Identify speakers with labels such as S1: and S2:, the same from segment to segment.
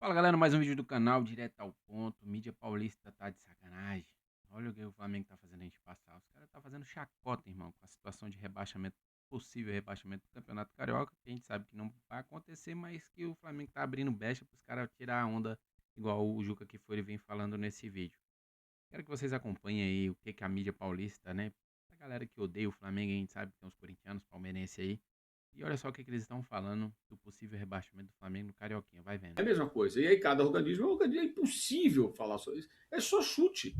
S1: Fala galera, mais um vídeo do canal, direto ao ponto. Mídia paulista tá de sacanagem. Olha o que o Flamengo tá fazendo a gente passar. Os caras tá fazendo chacota, irmão, com a situação de rebaixamento, possível rebaixamento do Campeonato Carioca, que a gente sabe que não vai acontecer, mas que o Flamengo tá abrindo brecha pros caras tirar a onda, igual o Juca que foi, ele vem falando nesse vídeo. Quero que vocês acompanhem aí o que a mídia paulista, né? A galera que odeia o Flamengo, a gente sabe que tem uns corintianos, palmeirenses aí. E olha só o que eles estão falando do possível rebaixamento do Flamengo no Carioquinha. Vai vendo.
S2: É a mesma coisa. E aí cada organismo é impossível falar sobre isso. É só chute.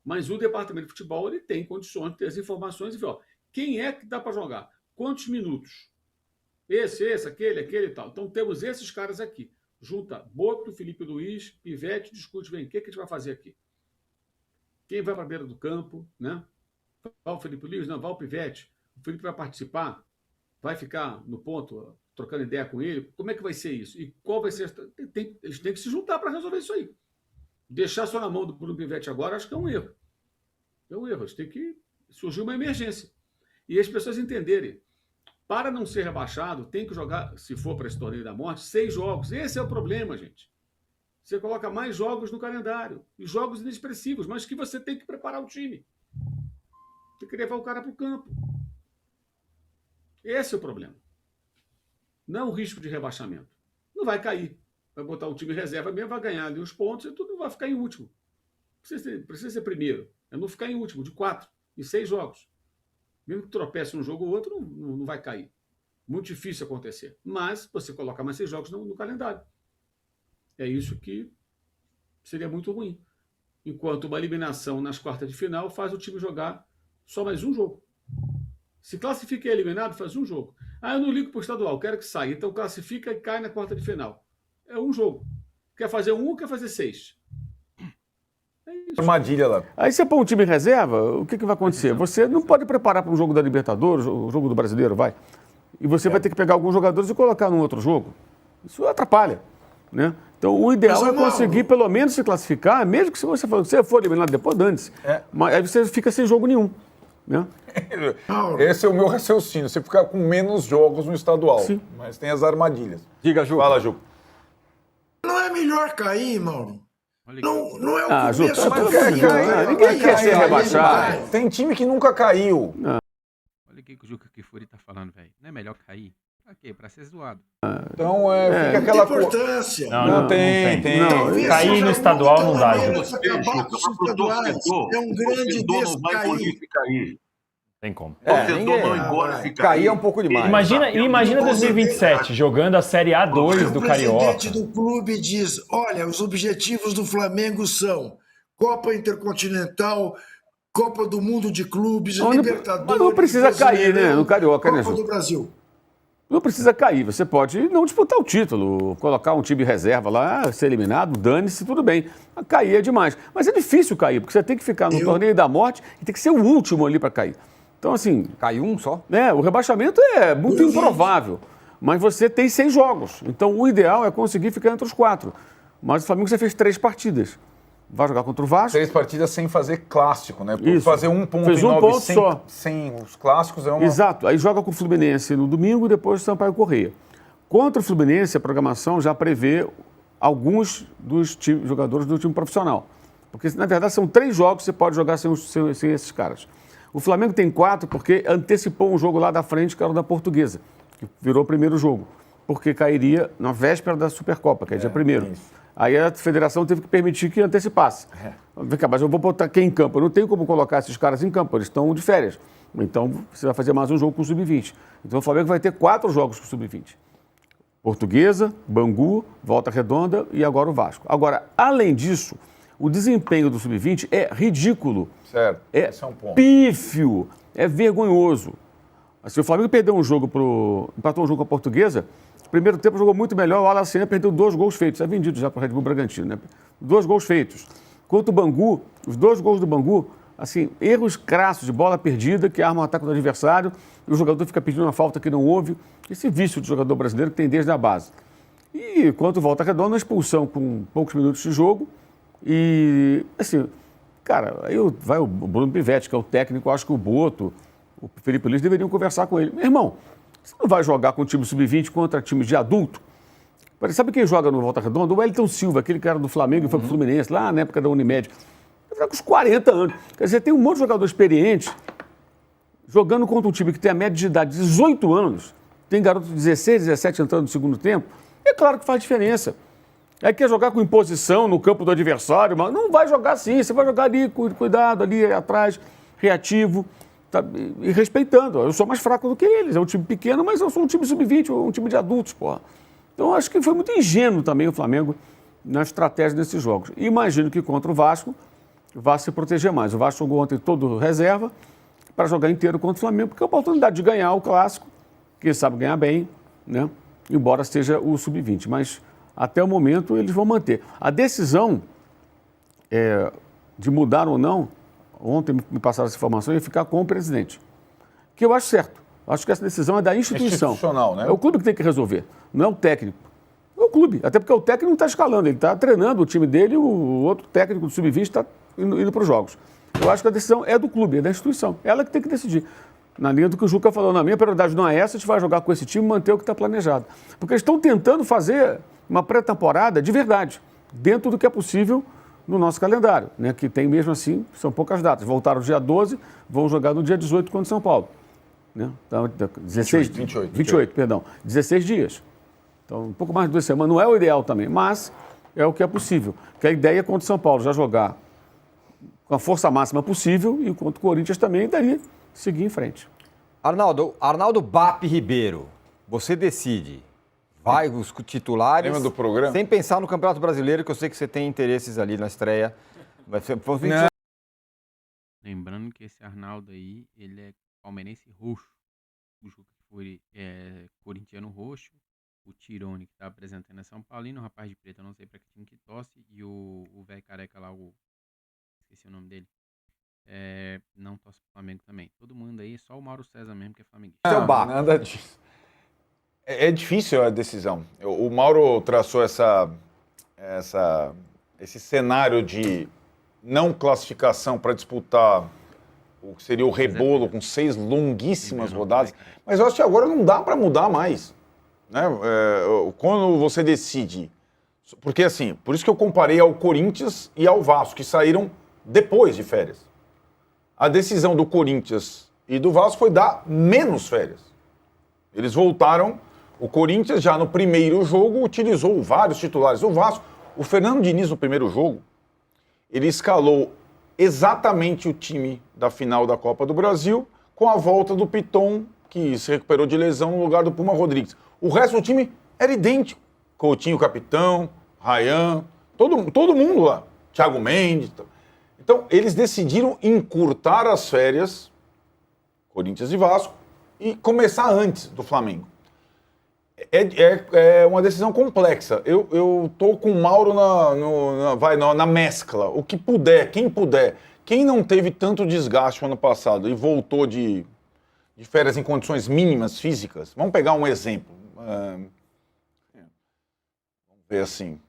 S2: Mas o departamento de futebol ele tem condições de ter as informações e ver, ó, quem é que dá para jogar? Quantos minutos? Esse, aquele e tal. Então temos esses caras aqui. Junta Boto, Felipe Luiz, Pivete, discute, vem, o que a gente vai fazer aqui? Quem vai para a beira do campo, né? Vai o Felipe Luiz? Não, vai o Pivete. O Felipe vai participar? Vai ficar no ponto, trocando ideia com ele? Como é que vai ser isso? E qual vai ser? Eles têm que se juntar para resolver isso aí. Deixar só na mão do Bruno Pivete agora, acho que é um erro. É um erro. Eles têm que surgir uma emergência. E as pessoas entenderem. Para não ser rebaixado, tem que jogar, se for para esse torneio da morte, 6 jogos. Esse é o problema, gente. Você coloca mais jogos no calendário. E jogos inexpressivos, mas que você tem que preparar o time. Tem que levar o cara para o campo. Esse é o problema. Não é o risco de rebaixamento. Não vai cair. Vai botar o time reserva mesmo, vai ganhar ali os pontos e tudo vai ficar em último. Precisa ser primeiro. É não ficar em último, de 4, em 6 jogos. Mesmo que tropece um jogo ou outro, não vai cair. Muito difícil acontecer. Mas você coloca mais 6 jogos no calendário. É isso que seria muito ruim. Enquanto uma eliminação nas quartas de final faz o time jogar só mais um jogo. Se classifica e é eliminado, faz um jogo. Ah, eu não ligo para o estadual, quero que saia. Então classifica e cai na quarta de final. É um jogo. Quer fazer um ou quer fazer 6? É isso.
S3: Armadilha lá.
S4: Aí você põe um time em reserva, o que vai acontecer? Você não pode preparar para um jogo da Libertadores, o jogo do Brasileiro, vai. E você vai ter que pegar alguns jogadores e colocar num outro jogo. Isso atrapalha, né? Então, o ideal é conseguir pelo menos se classificar, mesmo que se você for eliminado depois, dane-se. Mas aí você fica sem jogo nenhum, né?
S3: Esse é o meu raciocínio. Você fica com menos jogos no estadual.
S4: Sim.
S3: Mas tem as armadilhas.
S4: Diga, Ju.
S3: Fala, Ju.
S5: Não é melhor cair, Mauro? Não é o
S4: Ah, Ju,
S5: começo
S4: mas
S5: do
S4: quer
S5: fim.
S4: cair, ninguém quer ser rebaixado.
S3: Tem time que nunca caiu.
S1: Olha o que o Juca Kfouri tá falando, velho. Não é melhor cair? Pra quê? Pra ser zoado.
S3: Então fica
S5: Não
S3: aquela
S5: tem importância.
S3: Não tem.
S5: Talvez
S6: Cair
S5: seja
S6: no estadual não dá,
S5: maneira
S6: Ju.
S5: de acabar com os estaduais. É um grande
S7: não vai
S5: descair.
S7: glorificar.
S6: Tem como.
S7: Torcedor não engole ficar
S3: Cair é um pouco demais.
S6: Imagina 2027, jogando a Série A2 do
S5: O
S6: Carioca.
S5: presidente do clube diz, olha, os objetivos do Flamengo são Copa Intercontinental, Copa do Mundo de Clubes, Libertadores...
S4: Mas não precisa cair, né? No Carioca, né,
S5: Copa
S4: Ju?
S5: do Brasil.
S4: Não precisa cair, você pode não disputar o título, colocar um time reserva lá, ser eliminado, dane-se, tudo bem. Cair é demais. Mas é difícil cair, porque você tem que ficar no torneio da morte e tem que ser o último ali para cair. Então, assim...
S3: Cai um só?
S4: O rebaixamento é muito improvável, mas você tem 6 jogos. Então, o ideal é conseguir ficar entre os 4. Mas o Flamengo já fez 3 partidas. Vai jogar contra o Vasco.
S3: 3 partidas sem fazer clássico, né? Por
S4: Isso.
S3: fazer um ponto
S4: Fez
S3: em
S4: um
S3: 9
S4: ponto só.
S3: sem os clássicos é uma...
S4: Exato. Aí joga com o Fluminense no domingo e depois o Sampaio Corrêa. Contra o Fluminense, a programação já prevê alguns dos jogadores do time profissional. Porque, na verdade, são 3 jogos que você pode jogar sem esses caras. O Flamengo tem 4 porque antecipou um jogo lá da frente, que era o da Portuguesa, que virou o primeiro jogo, porque cairia na véspera da Supercopa, que é dia 1º. Aí a federação teve que permitir que antecipasse. Vem cá, mas eu vou botar quem em campo? Eu não tenho como colocar esses caras em campo, eles estão de férias. Então você vai fazer mais um jogo com o Sub-20. Então o Flamengo vai ter 4 jogos com o Sub-20. Portuguesa, Bangu, Volta Redonda e agora o Vasco. Agora, além disso, o desempenho do Sub-20 é ridículo.
S3: Certo,
S4: É
S3: esse é um ponto.
S4: pífio, é vergonhoso. Assim, o Flamengo perdeu um jogo empatou um jogo com a Portuguesa, no primeiro tempo jogou muito melhor, o Alacena perdeu 2 gols feitos, é vendido já para o Red Bull Bragantino, né? 2 gols feitos. Quanto o Bangu, os 2 gols do Bangu, assim, erros crassos de bola perdida, que arma o ataque do adversário, e o jogador fica pedindo uma falta que não houve, esse vício de jogador brasileiro que tem desde a base. E quanto Volta Redonda, uma expulsão com poucos minutos de jogo, e, assim, cara, aí vai o Bruno Pivete, que é o técnico, eu acho que o Boto, o Felipe Luiz deveriam conversar com ele. Meu irmão, você não vai jogar com o time sub-20 contra times de adulto? Sabe quem joga no Volta Redonda? O Wellington Silva, aquele cara do Flamengo que foi pro Fluminense, lá na época da Unimed. Ele joga com uns 40 anos. Quer dizer, tem um monte de jogador experiente jogando contra um time que tem a média de idade de 18 anos, tem garoto de 16, 17 entrando no segundo tempo. É claro que faz diferença. Aí quer jogar com imposição no campo do adversário, mas não vai jogar assim. Você vai jogar ali, cuidado, ali atrás, reativo, tá, e respeitando. Eu sou mais fraco do que eles. É um time pequeno, mas eu sou um time sub-20, um time de adultos, porra. Então, acho que foi muito ingênuo também o Flamengo na estratégia desses jogos. Imagino que contra o Vasco vá se proteger mais. O Vasco jogou ontem todo reserva para jogar inteiro contra o Flamengo, porque é a oportunidade de ganhar o Clássico, quem sabe ganhar bem, né? Embora seja o sub-20. Mas, até o momento, eles vão manter. A decisão de mudar ou não, ontem me passaram essa informação, ia ficar com o presidente. Que eu acho certo. Acho que essa decisão é da instituição.
S3: Institucional, né?
S4: É o clube que tem que resolver, não é o técnico. É o clube, até porque o técnico não está escalando, ele está treinando o time dele e o outro técnico do sub-20 está indo para os jogos. Eu acho que a decisão é do clube, é da instituição. Ela que tem que decidir. Na linha do que o Juca falou, na minha prioridade não é essa, a gente vai jogar com esse time e manter o que está planejado. Porque eles estão tentando fazer uma pré-temporada de verdade, dentro do que é possível no nosso calendário, né? Que tem mesmo assim, são poucas datas. Voltaram no dia 12, vão jogar no dia 18 contra o São Paulo. Né? Então, 28, perdão. 16 dias. Então, um pouco mais de 2 semanas. Não é o ideal também, mas é o que é possível. Que a ideia é contra o São Paulo já jogar com a força máxima possível e contra o Corinthians também, e daí seguir em frente.
S8: Arnaldo BAP Ribeiro, você decide. Vai os titulares.
S3: Lembra do programa?
S8: Sem pensar no Campeonato Brasileiro, que eu sei que você tem interesses ali na estreia. Vai ser,
S1: Lembrando que esse Arnaldo aí, ele é palmeirense roxo. O Juca foi corintiano roxo. O Tirone, que tá apresentando, é São Paulino. O rapaz de preto, eu não sei pra que time que torce. E o velho careca lá, esqueci o nome dele. Não torce pro Flamengo também. Todo mundo aí, só o Mauro César mesmo que é flamenguista.
S8: Seu BAP.
S3: Nada disso. É difícil a decisão. O Mauro traçou esse cenário de não classificação para disputar o que seria o rebolo com 6 longuíssimas rodadas. Mas eu acho que agora não dá para mudar mais. Né? Quando você decide... Porque assim, por isso que eu comparei ao Corinthians e ao Vasco, que saíram depois de férias. A decisão do Corinthians e do Vasco foi dar menos férias. Eles voltaram... O Corinthians já no primeiro jogo utilizou vários titulares. O Vasco, o Fernando Diniz no primeiro jogo, ele escalou exatamente o time da final da Copa do Brasil com a volta do Piton, que se recuperou de lesão no lugar do Puma Rodrigues. O resto do time era idêntico. Coutinho, capitão, Ryan, todo mundo lá. Thiago Mendes. Então, eles decidiram encurtar as férias, Corinthians e Vasco, e começar antes do Flamengo. É uma decisão complexa. Eu tô com o Mauro na mescla. O que puder, quem puder. Quem não teve tanto desgaste no ano passado e voltou de férias em condições mínimas físicas, vamos pegar um exemplo. Vamos ver assim.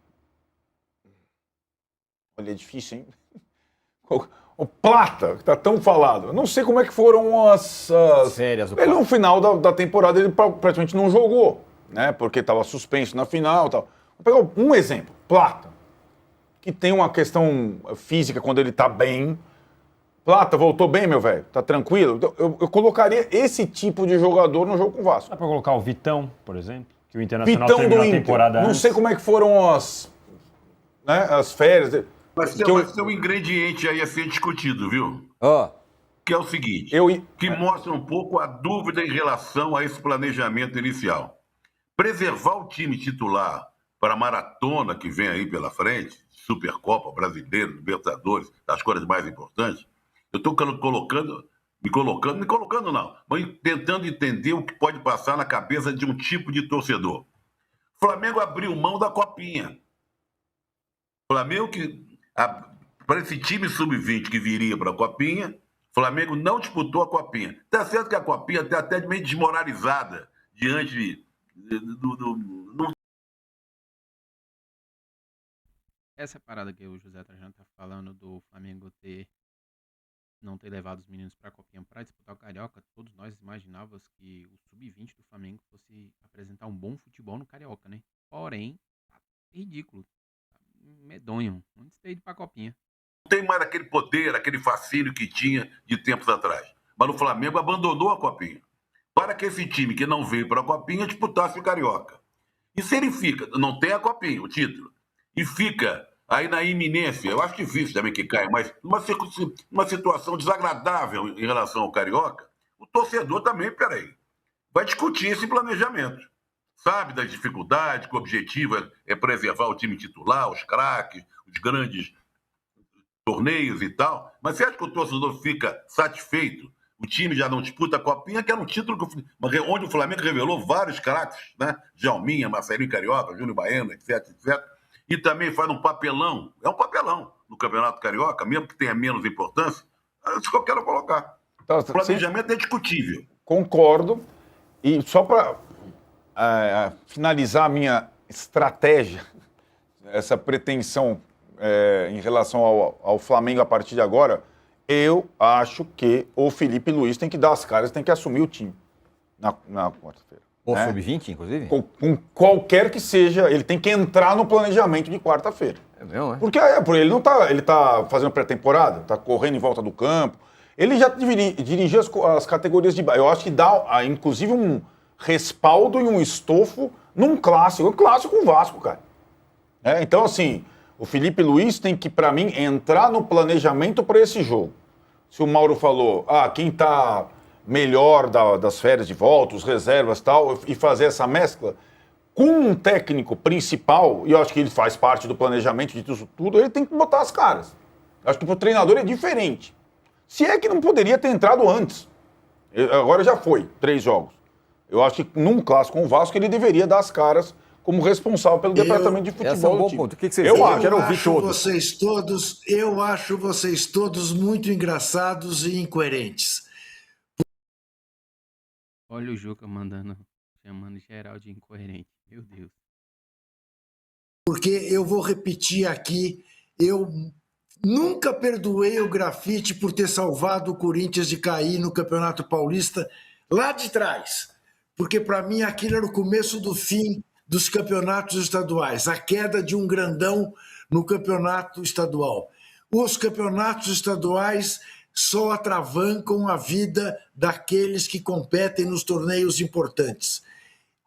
S3: Olha, é difícil, hein? O Plata, que está tão falado. Eu não sei como é que foram as
S8: férias.
S3: Ele, no final da temporada, ele praticamente não jogou. Né, porque estava suspenso na final e tal. Vou pegar um exemplo, Plata, que tem uma questão física quando ele está bem. Plata, voltou bem, meu velho? Tá tranquilo? Então, eu colocaria esse tipo de jogador no jogo com o Vasco.
S6: Dá pra colocar o Vitão, por exemplo? Que o Internacional
S3: Vitão
S6: terminou
S3: do
S6: a temporada
S3: Inter. Não
S6: antes.
S3: sei como é que foram as férias.
S7: Mas tem um ingrediente aí a ser discutido, viu? Que é o seguinte, que mostra um pouco a dúvida em relação a esse planejamento inicial. Preservar o time titular para a maratona que vem aí pela frente, Supercopa, Brasileiro, Libertadores, as coisas mais importantes, eu estou me colocando não, mas tentando entender o que pode passar na cabeça de um tipo de torcedor. O Flamengo abriu mão da Copinha. O Flamengo para esse time sub-20 que viria para a Copinha, o Flamengo não disputou a Copinha. Tá certo que a Copinha está até meio desmoralizada diante
S1: Essa parada que o José Trajano tá falando do Flamengo não ter levado os meninos pra Copinha pra disputar o Carioca, todos nós imaginávamos que o sub-20 do Flamengo fosse apresentar um bom futebol no Carioca, né? Porém, ridículo. Medonho. Antes de ir pra Copinha.
S7: Não tem mais aquele poder, aquele fascínio que tinha de tempos atrás. Mas o Flamengo abandonou a Copinha. Para que esse time que não veio para a Copinha disputasse o Carioca. E se ele fica, não tem a Copinha, o título, e fica aí na iminência, eu acho difícil também que caia, mas numa situação desagradável em relação ao Carioca, o torcedor também, vai discutir esse planejamento. Sabe das dificuldades, que o objetivo é preservar o time titular, os craques, os grandes torneios e tal, mas você acha que o torcedor fica satisfeito? O time já não disputa a Copinha, que era um título onde o Flamengo revelou vários craques, né? Djalminha, Marcelinho Carioca, Júnior Baiano, etc, etc. E também faz um papelão, é um papelão no Campeonato Carioca, mesmo que tenha menos importância, é isso que eu quero colocar.
S3: Então,
S7: o planejamento é discutível.
S3: Concordo. E só para finalizar a minha estratégia, essa pretensão em relação ao Flamengo a partir de agora, eu acho que o Felipe Luiz tem que dar as caras, tem que assumir o time na quarta-feira.
S8: Ou sub-20, inclusive?
S3: Com qualquer que seja, ele tem que entrar no planejamento de quarta-feira.
S8: É mesmo, é?
S3: Porque ele não tá, ele tá fazendo pré-temporada, tá correndo em volta do campo. Ele já dirigiu as categorias de base. Eu acho que dá, inclusive, um respaldo e um estofo num clássico. Um clássico com o Vasco, cara. Então, assim, o Felipe Luiz tem que, para mim, entrar no planejamento para esse jogo. Se o Mauro falou, quem tá melhor das férias de volta, os reservas e tal, e fazer essa mescla com um técnico principal, e eu acho que ele faz parte do planejamento de tudo, ele tem que botar as caras. Eu acho que pro treinador é diferente. Se é que não poderia ter entrado antes. Agora já foi, 3 jogos. Eu acho que num clássico com o Vasco ele deveria dar as caras como responsável pelo departamento de futebol.
S8: Esse é um bom ponto. O que vocês
S3: eu
S8: acham?
S3: acho,
S8: Quero ouvir
S5: todos. Eu acho vocês todos muito engraçados e incoerentes.
S1: Olha o Juca chamando geral de incoerente. Meu Deus.
S5: Porque eu vou repetir aqui, eu nunca perdoei o Grafite por ter salvado o Corinthians de cair no Campeonato Paulista lá de trás. Porque para mim aquilo era o começo do fim dos campeonatos estaduais, a queda de um grandão no campeonato estadual. Os campeonatos estaduais só atravancam a vida daqueles que competem nos torneios importantes.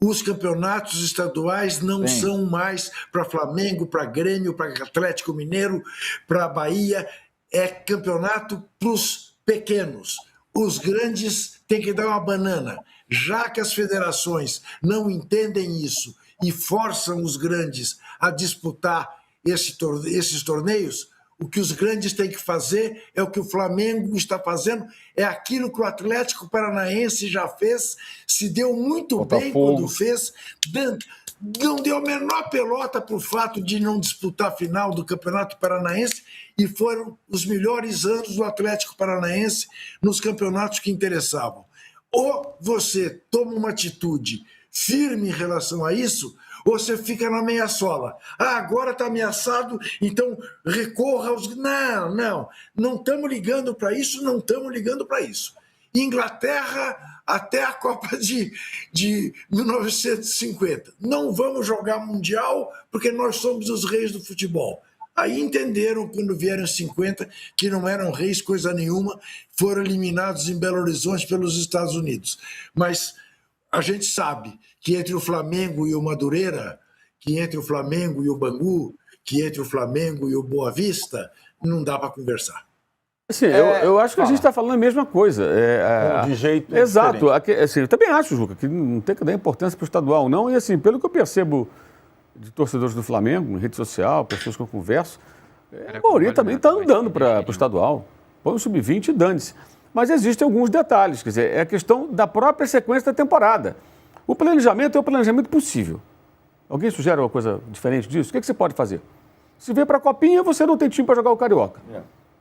S5: Os campeonatos estaduais não são mais para Flamengo, para Grêmio, para Atlético Mineiro, para Bahia. É campeonato para os pequenos. Os grandes têm que dar uma banana. Já que as federações não entendem isso e forçam os grandes a disputar esses torneios, o que os grandes têm que fazer é o que o Flamengo está fazendo, é aquilo que o Atlético Paranaense já fez, se deu muito bem quando fez, não deu a menor pelota para o fato de não disputar a final do Campeonato Paranaense e foram os melhores anos do Atlético Paranaense nos campeonatos que interessavam. Ou você toma uma atitude firme em relação a isso, ou você fica na meia sola. Agora está ameaçado, então recorra aos... Não estamos ligando para isso, não estamos ligando para isso. Inglaterra até a Copa de 1950. Não vamos jogar Mundial porque nós somos os reis do futebol. Aí entenderam, quando vieram 50, que não eram reis coisa nenhuma, foram eliminados em Belo Horizonte pelos Estados Unidos. Mas a gente sabe que entre o Flamengo e o Madureira, que entre o Flamengo e o Bangu, que entre o Flamengo e o Boa Vista, não dá para conversar.
S4: Assim, eu acho que a gente está falando a mesma coisa.
S3: De jeito
S4: exato. Assim, eu também acho, Juca, que não tem que dar importância para o estadual, não. E assim, pelo que eu percebo de torcedores do Flamengo, em rede social, pessoas que eu converso, a maioria também está andando para o estadual. Põe o sub-20 e dane-se. Mas existem alguns detalhes, quer dizer, é a questão da própria sequência da temporada. O planejamento é o planejamento possível. Alguém sugere uma coisa diferente disso? O que você pode fazer? Se vem para a Copinha, você não tem time para jogar o Carioca.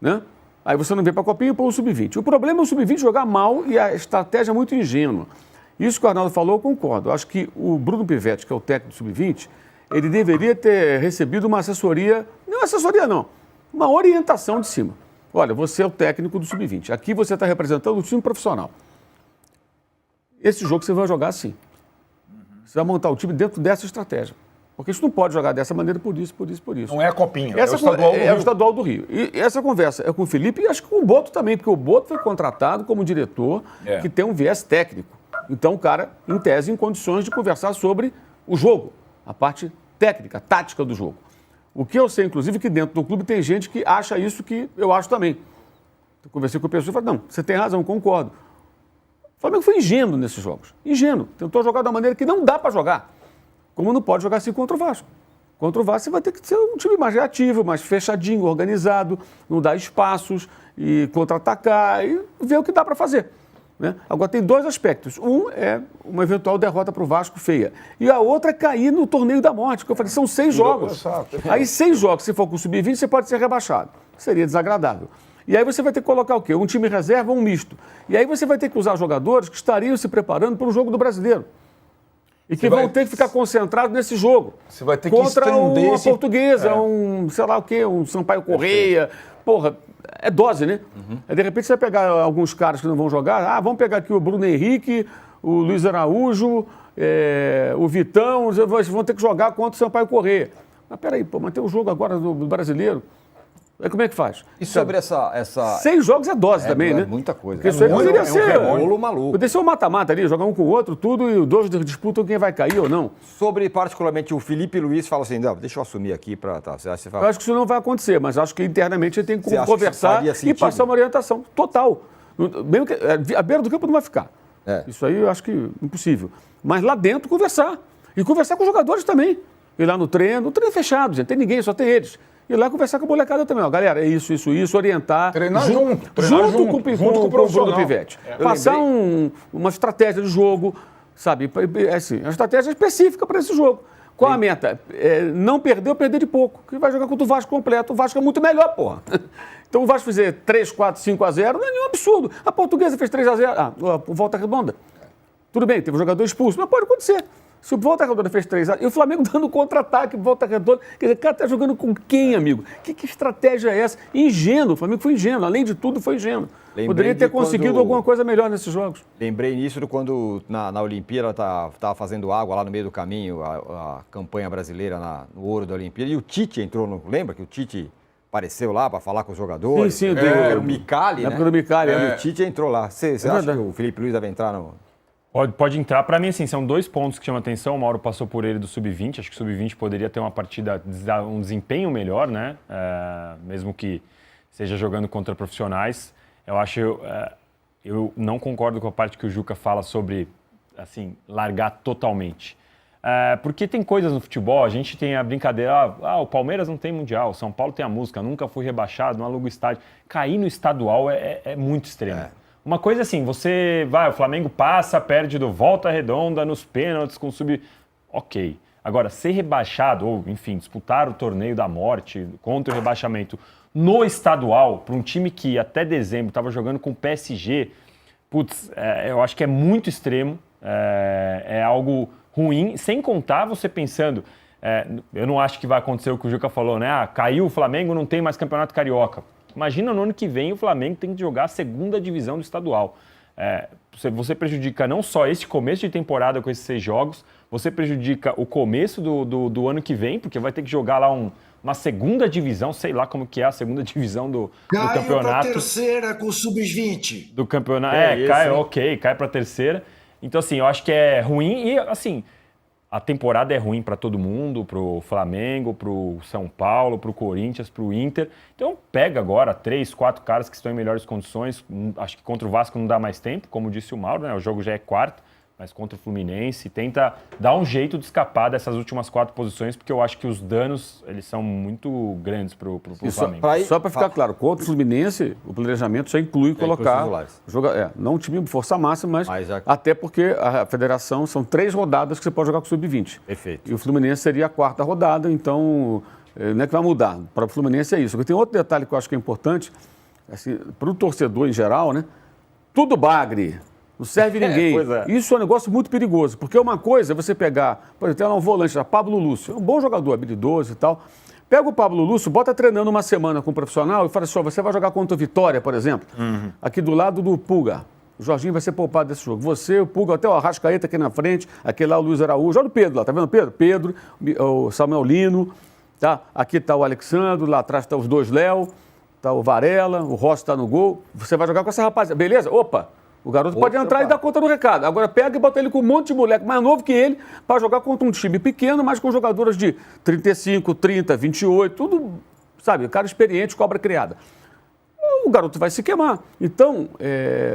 S4: Né? Aí você não vem para a Copinha e põe o sub-20. O problema é o sub-20 jogar mal e a estratégia é muito ingênua. Isso que o Arnaldo falou, eu concordo. Eu acho que o Bruno Pivetti, que é o técnico do sub-20, ele deveria ter recebido uma assessoria, não, uma orientação de cima. Olha, você é o técnico do sub-20. Aqui você está representando o time profissional. Esse jogo você vai jogar assim. Você vai montar o time dentro dessa estratégia. Porque a gente não pode jogar dessa maneira por isso.
S3: Não é a copinha,
S4: Essa
S3: é o estadual do Rio.
S4: É o estadual do Rio. E essa conversa é com o Felipe e acho que com o Boto também, porque o Boto foi contratado como diretor que tem um viés técnico. Então, o cara, em tese, em condições de conversar sobre o jogo, a parte técnica, tática do jogo. O que eu sei, inclusive, que dentro do clube tem gente que acha isso que eu acho também. Eu conversei com a pessoa e falei, não, você tem razão, concordo. O Flamengo foi ingênuo nesses jogos. Ingênuo. Tentou jogar da maneira que não dá para jogar. Como não pode jogar assim contra o Vasco. Contra o Vasco você vai ter que ser um time mais reativo, mais fechadinho, organizado, não dar espaços e contra-atacar e ver o que dá para fazer. Né? Agora tem dois aspectos. Um é uma eventual derrota para o Vasco feia. E a outra é cair no torneio da morte, que eu falei, são 6 jogos. Aí 6 jogos, se for com o sub-20, você pode ser rebaixado. Seria desagradável. E aí você vai ter que colocar o quê? Um time reserva ou um misto. E aí você vai ter que usar jogadores que estariam se preparando para o jogo do Brasileiro. E que vão ter que ficar concentrados nesse jogo.
S3: Você vai ter que
S4: contra
S3: estender
S4: uma Portuguesa, um, sei lá o quê, um Sampaio Correia. Porra, é dose, né? Aí, de repente você vai pegar alguns caras que não vão jogar. Vamos pegar aqui o Bruno Henrique, o Luiz Araújo, o Vitão. Vocês vão ter que jogar contra o Sampaio Correia. Mas peraí, mas tem um jogo agora do Brasileiro. Aí como é que faz?
S8: E sobre essa...
S4: 6 jogos é dose também, né?
S8: Muita coisa.
S4: Porque isso aí poderia ser
S8: um rolo maluco.
S4: Poderia ser um mata-mata ali, jogar um com o outro, tudo, e os dois disputam quem vai cair ou não.
S8: Sobre, particularmente, o Felipe Luiz fala assim, não, deixa eu assumir aqui para... Tá, você acha que
S4: Eu acho que isso não vai acontecer, mas acho que internamente a gente tem que conversar e passar uma orientação total. Mesmo que a beira do campo não vai ficar. Isso aí eu acho que impossível. Mas lá dentro conversar. E conversar com os jogadores também. Ir lá no treino fechado, gente, não tem ninguém, só tem eles. Ir lá conversar com a molecada também, ó, galera, é isso, orientar.
S3: Treinar
S4: junto com o Bruno Pivetti. Passar uma estratégia de jogo, sabe? Assim, uma estratégia específica para esse jogo. Qual a meta? Não perder ou perder de pouco. Que vai jogar contra o Vasco completo. O Vasco é muito melhor, porra. Então o Vasco fizer 3, 4, 5-0, não é nenhum absurdo. A Portuguesa fez 3-0. Volta Redonda. Tudo bem, teve um jogador expulso, mas pode acontecer. Se o Volta Redonda fez 3-0, e o Flamengo dando contra-ataque, Volta Redonda. Quer dizer, o cara tá jogando com quem, amigo? Que estratégia é essa? Ingênuo, o Flamengo foi ingênuo. Além de tudo, foi ingênuo. Poderia ter conseguido alguma coisa melhor nesses jogos.
S8: Lembrei nisso de quando na Olimpíada estava fazendo água lá no meio do caminho, a campanha brasileira no ouro da Olimpíada, e o Tite entrou, lembra que o Tite apareceu lá para falar com os jogadores?
S4: Sim,
S8: era o Micali, né?
S4: Na época do Micali.
S8: E o Tite entrou lá. Você acha que o Felipe Luiz deve entrar no...
S6: Pode entrar. Para mim, assim, são 2 pontos que chamam atenção. O Mauro passou por ele do Sub-20. Acho que o Sub-20 poderia ter uma partida, um desempenho melhor, né? Mesmo que seja jogando contra profissionais. Eu não concordo com a parte que o Juca fala sobre, assim, largar totalmente. Porque tem coisas no futebol, a gente tem a brincadeira, o Palmeiras não tem Mundial, o São Paulo tem a música, nunca fui rebaixado, não aluga o estádio. Cair no estadual é muito extremo. Uma coisa assim, o Flamengo passa, perde do Volta Redonda nos pênaltis com Ok. Agora, ser rebaixado, ou enfim, disputar o torneio da morte contra o rebaixamento no estadual, para um time que até dezembro estava jogando com o PSG, eu acho que é muito extremo, é algo ruim, sem contar você pensando, eu não acho que vai acontecer o que o Juca falou, né? Caiu o Flamengo, não tem mais Campeonato Carioca. Imagina no ano que vem o Flamengo tem que jogar a 2ª divisão do estadual. Você prejudica não só esse começo de temporada com esses 6 jogos, você prejudica o começo do ano que vem, porque vai ter que jogar lá uma 2ª divisão, sei lá como que é a 2ª divisão do campeonato.
S5: Cai para a 3ª com o Sub-20.
S6: Do campeonato. Cai para a 3ª. Então, assim, eu acho que é ruim e, assim, a temporada é ruim para todo mundo, para o Flamengo, para o São Paulo, para o Corinthians, para o Inter. Então pega agora 3, 4 caras que estão em melhores condições. Acho que contra o Vasco não dá mais tempo, como disse o Mauro, né? O jogo já é quarto, mas contra o Fluminense tenta dar um jeito de escapar dessas últimas 4 posições, porque eu acho que os danos eles são muito grandes para o Flamengo.
S4: Só para ficar claro, contra o Fluminense, o planejamento já inclui colocar não um time de força máxima, mas até porque a federação são 3 rodadas que você pode jogar com o Sub-20.
S8: Perfeito.
S4: E o Fluminense seria a 4ª rodada, então não é que vai mudar. Para o Fluminense é isso. Tem outro detalhe que eu acho que é importante, assim, para o torcedor em geral, né? Tudo bagre. Não serve ninguém. Isso é um negócio muito perigoso, porque uma coisa é você pegar, por exemplo, tem um volante lá, Pablo Lúcio, é um bom jogador, habilidoso e tal. Pega o Pablo Lúcio, bota treinando uma semana com um profissional e fala assim, você vai jogar contra o Vitória, por exemplo, aqui do lado do Pulga, O Jorginho vai ser poupado desse jogo. Você, o Pulga, até o Arrascaeta aqui na frente, aquele lá, o Luiz Araújo. Olha o Pedro lá, tá vendo o Pedro? Pedro, o Samuel Lino, tá? Aqui tá o Alexandre, lá atrás tá os dois Léo, tá o Varela, o Rossi tá no gol. Você vai jogar com essa rapaziada, beleza? Opa! O garoto pode entrar e dar conta do recado. Agora pega e bota ele com um monte de moleque mais novo que ele para jogar contra um time pequeno, mas com jogadoras de 35, 30, 28, tudo, sabe, cara experiente, cobra criada. O garoto vai se queimar. Então,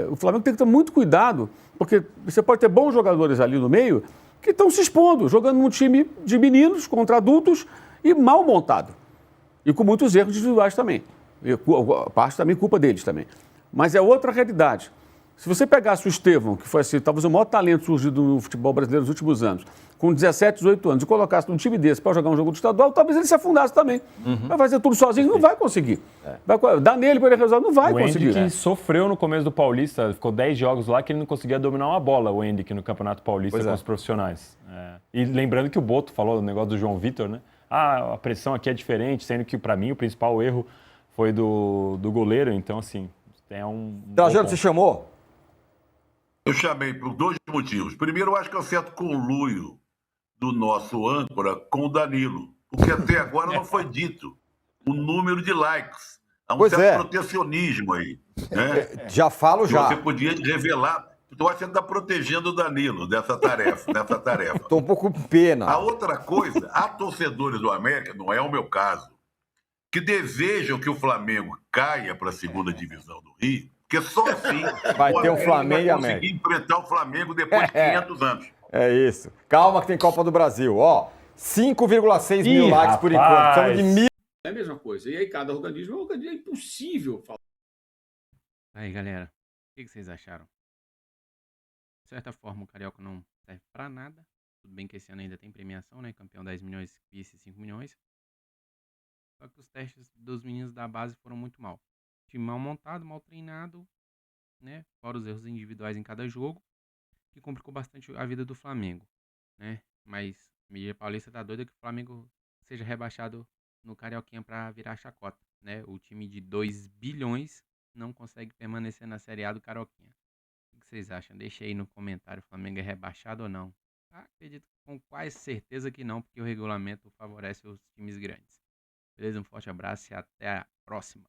S4: o Flamengo tem que ter muito cuidado, porque você pode ter bons jogadores ali no meio que estão se expondo, jogando num time de meninos contra adultos e mal montado. E com muitos erros individuais também. Parte também culpa deles também. Mas é outra realidade. Se você pegasse o Estevão, que foi assim, talvez o maior talento surgido no futebol brasileiro nos últimos anos, com 17, 18 anos, e colocasse num time desse para jogar um jogo do estadual, talvez ele se afundasse também. Vai fazer tudo sozinho, não vai conseguir. Vai dar nele para ele resolver, não vai conseguir.
S6: O Henrique sofreu no começo do Paulista, ficou 10 jogos lá que ele não conseguia dominar uma bola, o Henrique, no Campeonato Paulista com os profissionais. E lembrando que o Boto falou do negócio do João Vitor, né? A pressão aqui é diferente, sendo que para mim o principal erro foi do goleiro, então assim, é um...
S8: Trajano, você chamou?
S7: Eu chamei por 2 motivos. Primeiro, eu acho que é um certo conluio do nosso âncora com o Danilo, porque até agora não foi dito o número de likes. Há um certo protecionismo aí. Né?
S8: Já falo já.
S7: Você podia revelar. Então, acho que você está protegendo o Danilo dessa tarefa.
S8: Estou um pouco com pena.
S7: A outra coisa, há torcedores do América, não é o meu caso, que desejam que o Flamengo caia para a segunda divisão do Rio, porque só assim
S8: vai ter um Flamengo e
S7: América conseguir enfrentar o Flamengo depois de 500 anos.
S8: É isso. Calma que tem Copa do Brasil. Ó, 5,6 mil likes por enquanto. Estamos de 1.000.
S2: É a mesma coisa. E aí cada organismo é impossível falar.
S1: Aí, galera, o que vocês acharam? De certa forma, o Carioca não serve pra nada. Tudo bem que esse ano ainda tem premiação, né? Campeão 10 milhões, vice 5 milhões. Só que os testes dos meninos da base foram muito mal. Time mal montado, mal treinado, né? Fora os erros individuais em cada jogo, que complicou bastante a vida do Flamengo, né? Mas a mídia paulista tá doida que o Flamengo seja rebaixado no Carioquinha pra virar chacota, né? O time de 2 bilhões não consegue permanecer na Série A do Carioquinha. O que vocês acham? Deixa aí no comentário, o Flamengo é rebaixado ou não? Acredito com quase certeza que não, porque o regulamento favorece os times grandes. Beleza? Um forte abraço e até a próxima.